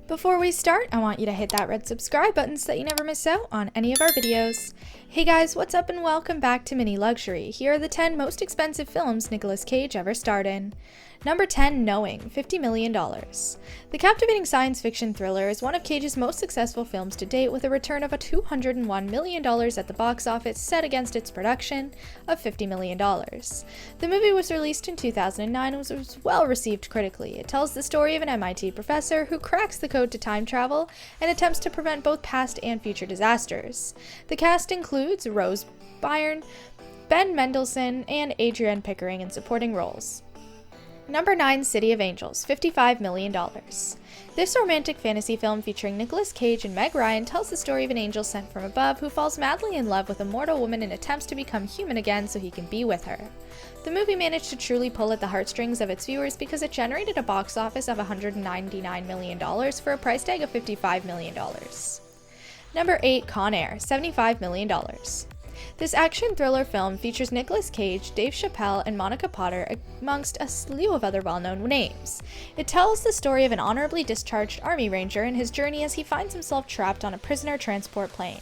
Before we start, I want you to hit that red subscribe button so that you never miss out on any of our videos. Hey guys, what's up and welcome back to Mini Luxury. Here are the 10 most expensive films Nicolas Cage ever starred in. Number 10, Knowing, $50 million. The captivating science fiction thriller is one of Cage's most successful films to date, with a return of $201 million at the box office set against its production of $50 million. The movie was released in 2009 and was well received critically. It tells the story of an MIT professor who cracks the code to time travel and attempts to prevent both past and future disasters. The cast includes Rose Byrne, Ben Mendelsohn, and Adrienne Pickering in supporting roles. Number 9, City of Angels, $55 million. This romantic fantasy film featuring Nicolas Cage and Meg Ryan tells the story of an angel sent from above who falls madly in love with a mortal woman and attempts to become human again so he can be with her. The movie managed to truly pull at the heartstrings of its viewers because it generated a box office of $199 million for a price tag of $55 million. Number 8, Con Air, $75 million. This action thriller film features Nicolas Cage, Dave Chappelle, and Monica Potter, amongst a slew of other well-known names. It tells the story of an honorably discharged Army Ranger and his journey as he finds himself trapped on a prisoner transport plane.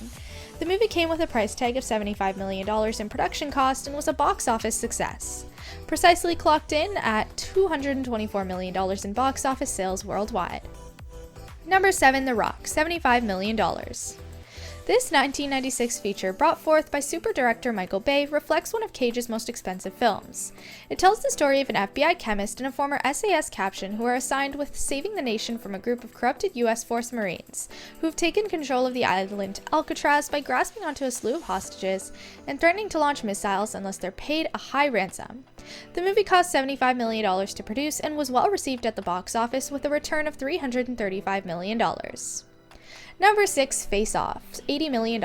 The movie came with a price tag of $75 million in production cost and was a box office success, precisely clocked in at $224 million in box office sales worldwide. Number 7, The Rock, $75 million. This 1996 feature, brought forth by super director Michael Bay, reflects one of Cage's most expensive films. It tells the story of an FBI chemist and a former SAS captain who are assigned with saving the nation from a group of corrupted U.S. Force Marines, who have taken control of the island Alcatraz by grasping onto a slew of hostages and threatening to launch missiles unless they're paid a high ransom. The movie cost $75 million to produce and was well received at the box office, with a return of $335 million. Number 6, Face Off, $80 million.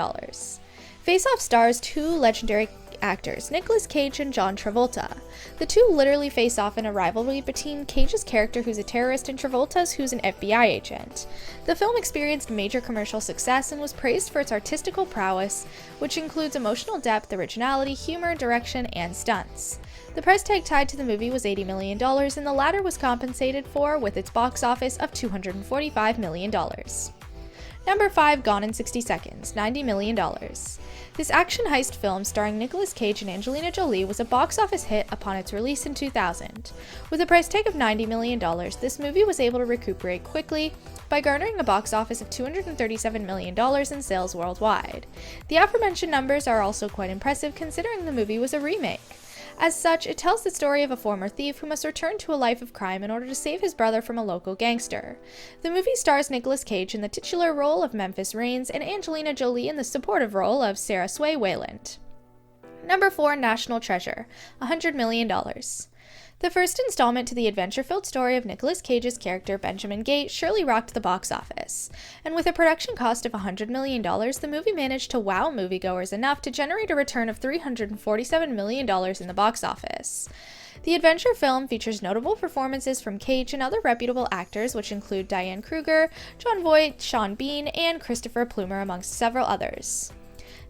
Face Off stars two legendary actors, Nicolas Cage and John Travolta. The two literally face off in a rivalry between Cage's character, who's a terrorist, and Travolta's, who's an FBI agent. The film experienced major commercial success and was praised for its artistical prowess, which includes emotional depth, originality, humor, direction, and stunts. The price tag tied to the movie was $80 million, and the latter was compensated for with its box office of $245 million. Number 5, Gone in 60 Seconds, $90 million. This action heist film starring Nicolas Cage and Angelina Jolie was a box office hit upon its release in 2000. With a price tag of $90 million, this movie was able to recuperate quickly by garnering a box office of $237 million in sales worldwide. The aforementioned numbers are also quite impressive considering the movie was a remake. As such, it tells the story of a former thief who must return to a life of crime in order to save his brother from a local gangster. The movie stars Nicolas Cage in the titular role of Memphis Reigns and Angelina Jolie in the supportive role of Sarah Sway Wayland. Number 4, National Treasure, $100 million. The first installment to the adventure-filled story of Nicolas Cage's character Benjamin Gate surely rocked the box office, and with a production cost of $100 million, the movie managed to wow moviegoers enough to generate a return of $347 million in the box office. The adventure film features notable performances from Cage and other reputable actors, which include Diane Kruger, Jon Voight, Sean Bean, and Christopher Plummer, amongst several others.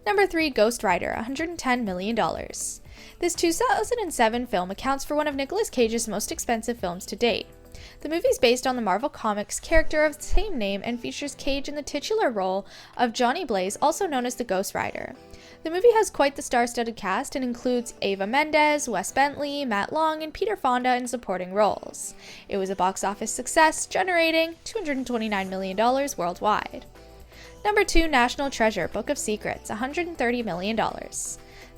Number 3, Ghost Rider, $110 million. This 2007 film accounts for one of Nicolas Cage's most expensive films to date. The movie is based on the Marvel Comics character of the same name and features Cage in the titular role of Johnny Blaze, also known as the Ghost Rider. The movie has quite the star-studded cast and includes Eva Mendes, Wes Bentley, Matt Long, and Peter Fonda in supporting roles. It was a box office success, generating $229 million worldwide. Number 2, National Treasure, Book of Secrets, $130 million.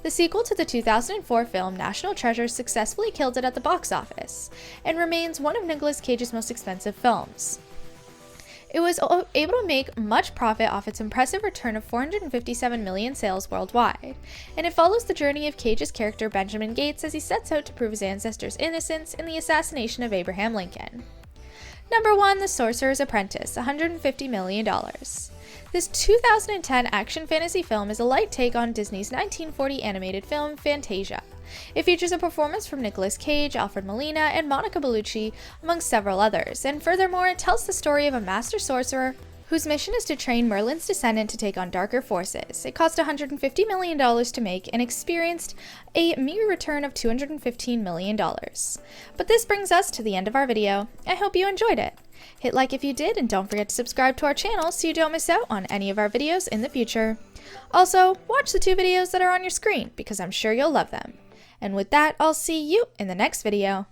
The sequel to the 2004 film National Treasure successfully killed it at the box office, and remains one of Nicolas Cage's most expensive films. It was able to make much profit off its impressive return of $457 million sales worldwide, and it follows the journey of Cage's character Benjamin Gates as he sets out to prove his ancestors' innocence in the assassination of Abraham Lincoln. Number 1, The Sorcerer's Apprentice, $150 million. This 2010 action fantasy film is a light take on Disney's 1940 animated film Fantasia. It features a performance from Nicolas Cage, Alfred Molina, and Monica Bellucci, among several others, and furthermore, it tells the story of a master sorcerer whose mission is to train Merlin's descendant to take on darker forces. It cost $150 million to make and experienced a mere return of $215 million. But this brings us to the end of our video. I hope you enjoyed it. Hit like if you did, and don't forget to subscribe to our channel so you don't miss out on any of our videos in the future. Also, watch the 2 videos that are on your screen because I'm sure you'll love them. And with that, I'll see you in the next video.